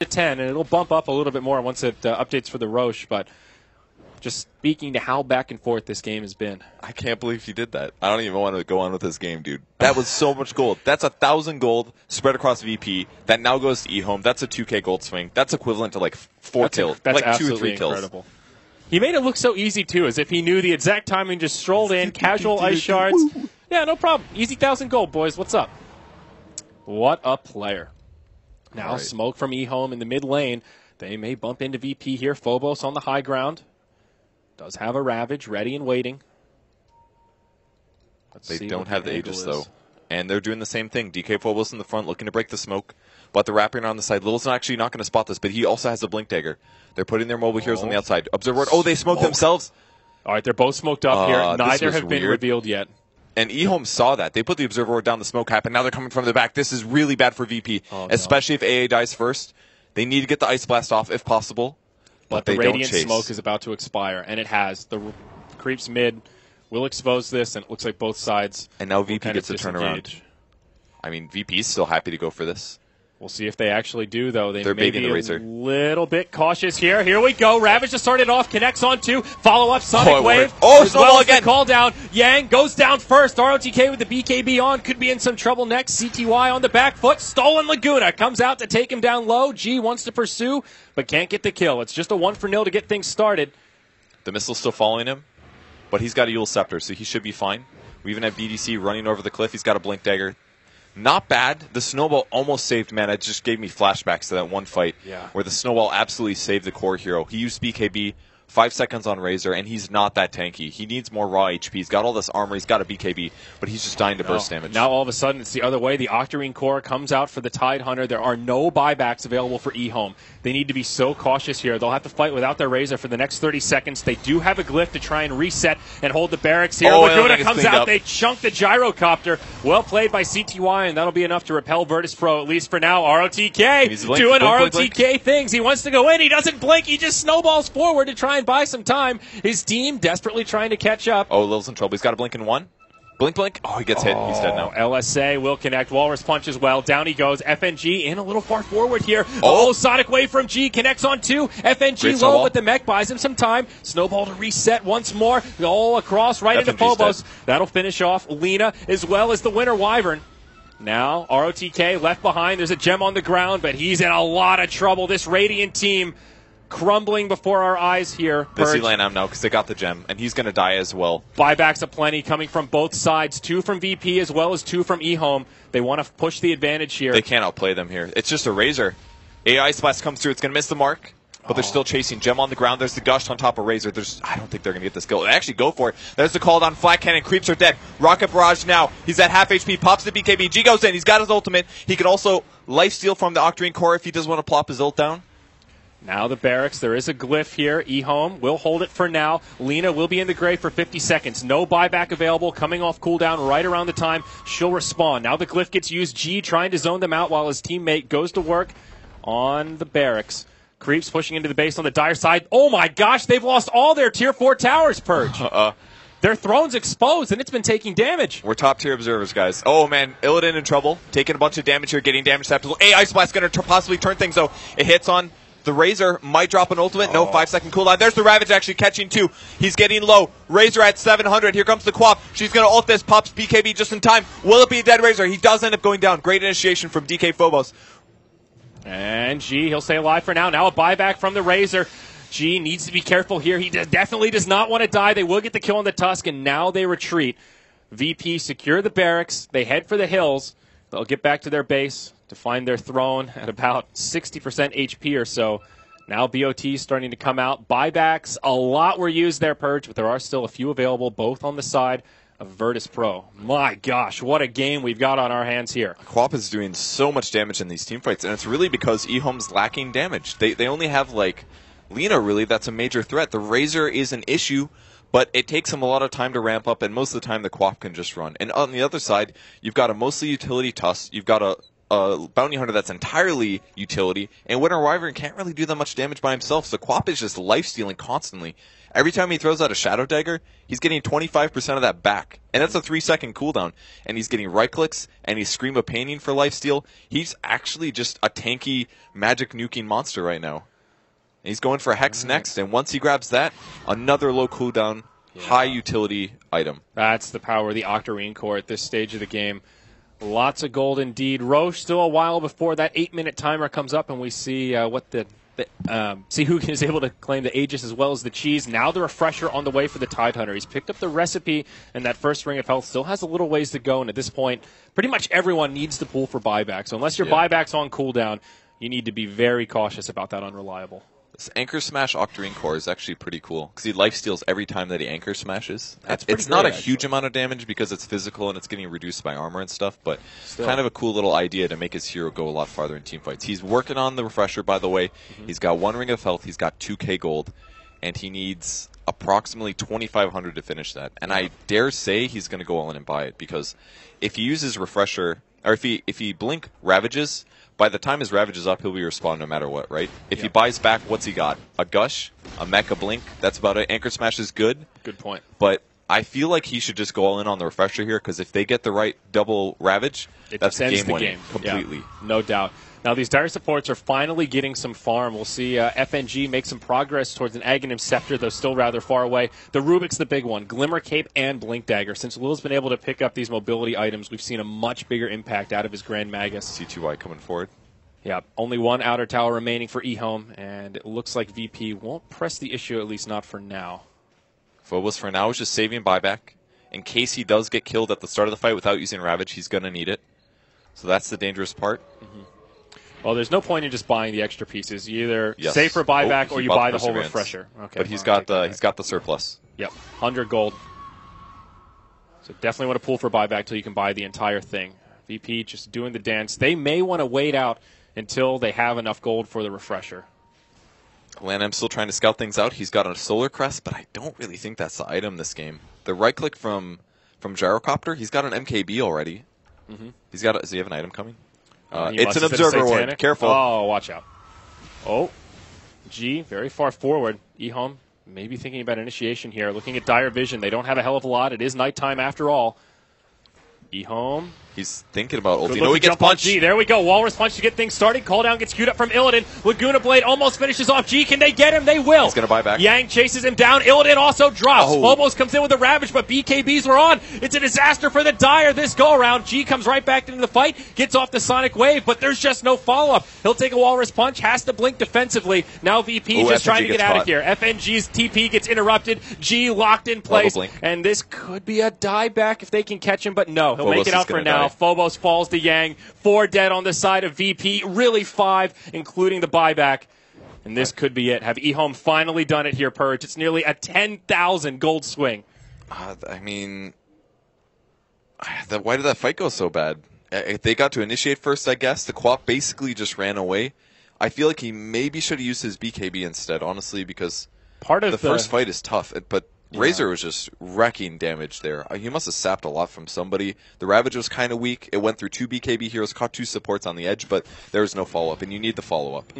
to 10, and it'll bump up a little bit more once it updates for the Roche, but just speaking to how back and forth this game has been. I can't believe he did that. I don't even want to go on with this game, dude. That was so much gold. That's 1,000 gold spread across VP. That now goes to eHome. That's a 2K gold swing. That's equivalent to like 4 kills. That's like 2 or 3 incredible. kills. He made it look so easy, too, as if he knew the exact timing, just strolled in, casual ice shards. Yeah, no problem. Easy 1,000 gold, boys. What's up? What a player. Now right. Smoke from eHome in the mid lane. They may bump into VP here. Phobos on the high ground. Does have a Ravage ready and waiting. They don't have the Aegis, though. And they're doing the same thing. DK Phobos in the front looking to break the smoke. But they're wrapping around the side. Little's actually not going to spot this, but he also has a Blink Dagger. They're putting their mobile heroes on the outside. Observer. Oh, they smoked themselves. All right, they're both smoked up here. Neither have been revealed yet. And eHome saw that. They put the Observer Ward down the smoke cap, and now they're coming from the back. This is really bad for VP, especially if AA dies first. They need to get the Ice Blast off if possible, but they the don't Radiant chase. Smoke is about to expire, and it has. The creeps mid will expose this, and it looks like both sides. And now VP gets a turnaround. I mean, VP's still happy to go for this. We'll see if they actually do, though. They're may baiting be the Razor. A little bit cautious here. Here we go. Ravage just started off, connects on 2. Follow-up Sonic Wave. Oh, Snowball again. Call down. Yang goes down first. ROTK with the BKB on. Could be in some trouble next. CTY on the back foot. Stolen Laguna comes out to take him down low. G wants to pursue, but can't get the kill. It's just a 1-0 to get things started. The missile's still following him, but he's got a Yule Scepter, so he should be fine. We even have BDC running over the cliff. He's got a Blink Dagger. Not bad. The Snowball almost saved, man. It just gave me flashbacks to that one fight where the Snowball absolutely saved the core hero. He used BKB 5 seconds on Razor, and he's not that tanky. He needs more raw HP. He's got all this armor. He's got a BKB, but he's just dying to burst damage. Now all of a sudden it's the other way. The Octarine core comes out for the Tide Hunter. There are no buybacks available for eHome. They need to be so cautious here. They'll have to fight without their Razor for the next 30 seconds. They do have a glyph to try and reset and hold the barracks here. Laguna comes out. They chunk the Gyrocopter. Well played by CTY, and that'll be enough to repel Virtus Pro, at least for now. ROTK doing ROTK things. He wants to go in. He doesn't blink. He just snowballs forward to try and buy some time. His team desperately trying to catch up. Oh, Little's in trouble. He's got a blink in 1. Blink, blink. Oh, he gets hit. He's dead now. LSA will connect. Walrus punch as well. Down he goes. FNG in a little far forward here. Oh, Sonic Wave from G. Connects on 2. FNG low, but the mech buys him some time. Snowball to reset once more. All across right into Phobos. That'll finish off Lena as well as the winner Wyvern. Now, ROTK left behind. There's a gem on the ground, but he's in a lot of trouble. This Radiant team crumbling before our eyes here. They see Lanham now because they got the gem, and he's going to die as well. Buybacks aplenty coming from both sides. 2 from VP as well as 2 from eHome. They want to push the advantage here. They can't outplay them here. It's just a Razor. AI Splash comes through. It's going to miss the mark, but they're still chasing. Gem on the ground. There's the Gush on top of Razor. I don't think they're going to get this kill. They actually go for it. There's the call down. Flat Cannon. Creeps are dead. Rocket Barrage now. He's at half HP. Pops the BKB. G goes in. He's got his ultimate. He can also lifesteal from the Octarine core if he does want to plop his ult down. Now the barracks. There is a glyph here. eHome will hold it for now. Lena will be in the grave for 50 seconds. No buyback available. Coming off cooldown right around the time she'll respawn. Now the glyph gets used. G trying to zone them out while his teammate goes to work on the barracks. Creeps pushing into the base on the dire side. Oh my gosh, they've lost all their tier 4 towers, Purge. Their throne's exposed, and it's been taking damage. We're top-tier observers, guys. Oh, man. Illidan in trouble. Taking a bunch of damage here, getting damage tactical. Ice Blast going to possibly turn things, though. It hits on the Razor. Might drop an ultimate. No 5-second cooldown. There's the Ravage actually catching 2. He's getting low. Razor at 700. Here comes the Quap. She's going to ult this. Pops BKB just in time. Will it be a dead Razor? He does end up going down. Great initiation from DK Phobos. And G, he'll stay alive for now. Now a buyback from the Razor. G needs to be careful here. He definitely does not want to die. They will get the kill on the Tusk, and now they retreat. VP secure the barracks. They head for the hills. They'll get back to their base to find their throne at about 60% HP or so. Now BOT is starting to come out. Buybacks, a lot were used there, Purge, but there are still a few available, both on the side of Virtus Pro. My gosh, what a game we've got on our hands here. Quap is doing so much damage in these teamfights, and it's really because eHome's lacking damage. They only have, like, Lena, really, that's a major threat. The Razor is an issue, but it takes him a lot of time to ramp up, and most of the time the Quap can just run. And on the other side, you've got a mostly utility Tusk. You've got a a Bounty Hunter that's entirely utility, and Winter Wyvern can't really do that much damage by himself, so Quap is just life-stealing constantly. Every time he throws out a Shadow Dagger, he's getting 25% of that back, and that's a 3-second cooldown, and he's getting right-clicks, and he's Scream of Painting for lifesteal. He's actually just a tanky, magic-nuking monster right now. And he's going for a Hex next, and once he grabs that, another low cooldown, high-utility item. That's the power of the Octarine core at this stage of the game. Lots of gold indeed. Roche still a while before that 8-minute timer comes up, and we see see who is able to claim the Aegis as well as the cheese. Now the refresher on the way for the Tidehunter. He's picked up the recipe, and that first ring of health still has a little ways to go. And at this point, pretty much everyone needs to pull for buyback. So unless your buyback's on cooldown, you need to be very cautious about that unreliable. This Anchor Smash Octarine core is actually pretty cool because he lifesteals every time that he Anchor Smashes. It's not a huge amount of damage because it's physical and it's getting reduced by armor and stuff, but kind of a cool little idea to make his hero go a lot farther in team fights. He's working on the refresher, by the way. He's got 1 ring of health, he's got 2k gold, and he needs approximately 2,500 to finish that. And I dare say he's going to go all in and buy it because if he uses refresher, or if he blink Ravages, by the time his Ravage is up, he'll be respawned no matter what, right? If he buys back, what's he got? A Gush, a Mecha Blink, that's about it. Anchor Smash is good. Good point. But I feel like he should just go all in on the refresher here, because if they get the right double Ravage, that's game-winning completely. Yeah, no doubt. Now, these dire supports are finally getting some farm. We'll see FNG make some progress towards an Aghanim Scepter, though still rather far away. The Rubik's the big one. Glimmer Cape and Blink Dagger. Since Lil's been able to pick up these mobility items, we've seen a much bigger impact out of his Grand Magus. C2Y coming forward. Yeah, only one outer tower remaining for eHome, and it looks like VP won't press the issue, at least not for now. Phobos for now is just saving buyback. In case he does get killed at the start of the fight without using Ravage, he's going to need it. So that's the dangerous part. Well, there's no point in just buying the extra pieces. You either save for buyback or you buy the whole refresher. Okay, but he's got the surplus. Yep, 100 gold. So definitely want to pull for buyback till you can buy the entire thing. VP just doing the dance. They may want to wait out until they have enough gold for the refresher. I'm still trying to scout things out. He's got a Solar Crest, but I don't really think that's the item this game. The right click from Gyrocopter, he's got an MKB already. Does he have an item coming? It's an Observer Ward. Careful. Oh, watch out. Oh, G, very far forward. eHome maybe thinking about initiation here. Looking at Dire Vision. They don't have a hell of a lot. It is nighttime after all. eHome. He's thinking about ulti. No, he gets punched. G. There we go. Walrus punch to get things started. Call down gets queued up from Illidan. Laguna Blade almost finishes off G. Can they get him? They will. He's going to buy back. Yang chases him down. Illidan also drops. Phobos comes in with a Ravage, but BKBs were on. It's a disaster for the Dire this go-around. G comes right back into the fight. Gets off the Sonic Wave, but there's just no follow-up. He'll take a Walrus punch. Has to blink defensively. Now VP is just trying to get out of here. FNG's TP gets interrupted. G locked in place. And this could be a dieback if they can catch him, but no. He'll make it out for now. Phobos falls to Yang. 4 dead on the side of VP. Really 5, including the buyback. And this could be it. Have eHome finally done it here, Purge? It's nearly a 10,000 gold swing. I mean, why did that fight go so bad? They got to initiate first, I guess. The Quap basically just ran away. I feel like he maybe should have used his BKB instead, honestly, because the first fight is tough. But Razor was just wrecking damage there. He must have sapped a lot from somebody. The Ravage was kind of weak. It went through 2 BKB heroes, caught 2 supports on the edge, but there was no follow-up, and you need the follow-up.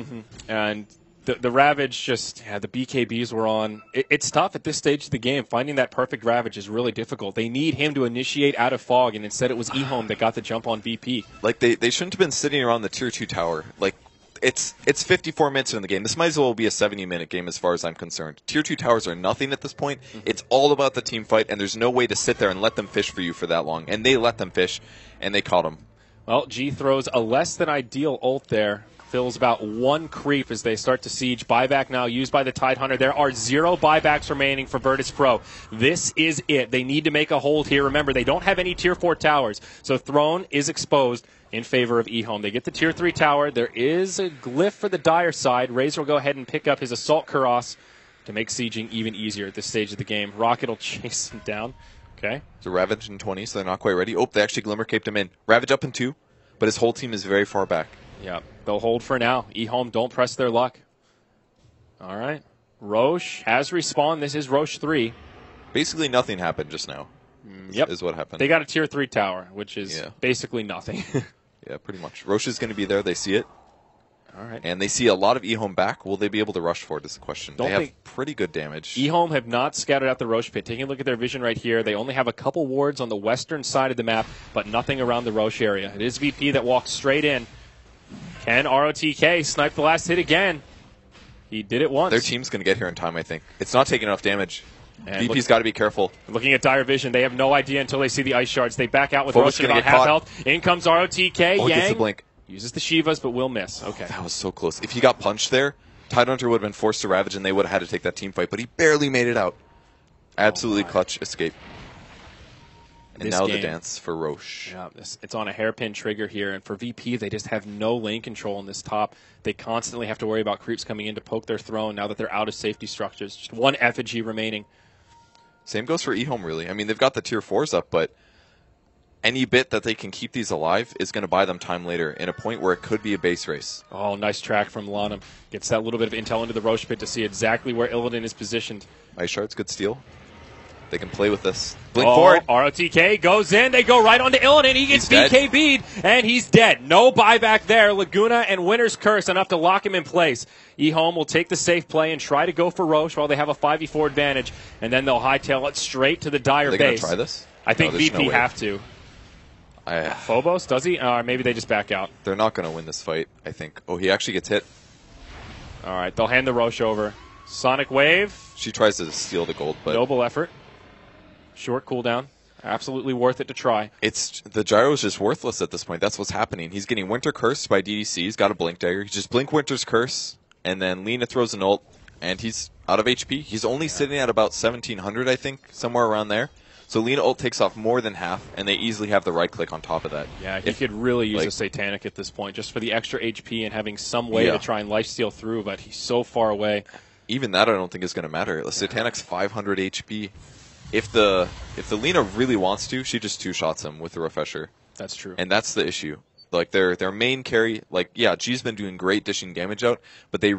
And the Ravage just, the BKBs were on. It's tough at this stage of the game. Finding that perfect Ravage is really difficult. They need him to initiate out of fog, and instead it was eHome that got the jump on VP. Like, they shouldn't have been sitting around the Tier 2 tower. Like, it's 54 minutes in the game. This might as well be a 70-minute game as far as I'm concerned. Tier 2 towers are nothing at this point. It's all about the team fight, and there's no way to sit there and let them fish for you for that long. And they let them fish, and they caught them. Well, G throws a less than ideal ult there. Fills about 1 creep as they start to siege. Buyback now used by the Tidehunter. There are 0 buybacks remaining for Virtus Pro. This is it. They need to make a hold here. Remember, they don't have any Tier 4 towers, so Throne is exposed in favor of eHome. They get the Tier 3 tower. There is a glyph for the Dire side. Razor will go ahead and pick up his Assault Kuros to make sieging even easier at this stage of the game. Rocket will chase him down. Okay. So Ravage in 20, so they're not quite ready. Oh, they actually Glimmer Caped him in. Ravage up in 2, but his whole team is very far back. Yeah, they'll hold for now. eHome don't press their luck. All right. Roche has respawned. This is Roche 3. Basically nothing happened just now. Is what happened. They got a Tier 3 tower, which is basically nothing. Yeah, pretty much. Roche is going to be there. They see it. All right. And they see a lot of eHome back. Will they be able to rush for it is the question. They have pretty good damage. eHome have not scouted out the Roche pit. Taking a look at their vision right here, they only have a couple wards on the western side of the map, but nothing around the Roche area. It is VP that walks straight in. Can ROTK snipe the last hit again? He did it once. Their team's going to get here in time, I think. It's not taking enough damage. And VP's got to be careful. Looking at dire vision, they have no idea until they see the ice shards. They back out with Phobos Roche about half health. In comes ROTK. Oh, he gets the Yang blink. uses the Shivas, but will miss. Okay. That was so close. If he got punched there, Tidehunter would have been forced to Ravage, and they would have had to take that team fight, but he barely made it out. Absolutely clutch escape. And now the dance for Roche. Yeah, it's on a hairpin trigger here, and for VP, they just have no lane control in this top. They constantly have to worry about creeps coming in to poke their throne now that they're out of safety structures. Just one effigy remaining. Same goes for eHome, really. I mean, they've got the tier 4s up, but any bit that they can keep these alive is going to buy them time later in a point where it could be a base race. Oh, nice track from Lanham. Gets that little bit of intel into the Roche pit to see exactly where Illidan is positioned. Ice Shards, good steal. They can play with this. Blink forward. ROTK goes in. They go right onto Illidan. He gets BKB'd, and he's dead. No buyback there. Laguna and Winter's Curse enough to lock him in place. eHome will take the safe play and try to go for Roche while they have a 5v4 advantage, and then they'll hightail it straight to the dire base. Are they going to try this? I think VP have to. Phobos, does he? Or maybe they just back out. They're not going to win this fight, I think. Oh, he actually gets hit. All right, they'll hand the Roche over. Sonic Wave. She tries to steal the gold, but noble effort. Short cooldown. Absolutely worth it to try. The gyro is just worthless at this point. That's what's happening. He's getting Winter Cursed by DDC. He's got a Blink Dagger. He just Blink Winter's Curse, and then Lina throws an ult, and he's out of HP. He's only sitting at about 1,700, I think, somewhere around there. So Lina ult takes off more than half, and they easily have the right click on top of that. Yeah, he could really use a Satanic at this point, just for the extra HP and having some way to try and lifesteal through, but he's so far away. Even that I don't think is going to matter. The Satanic's 500 HP. If the Lina really wants to, she just two-shots him with the Refresher. That's true. And that's the issue. Like, their main carry, like, yeah, G's been doing great dishing damage out, but they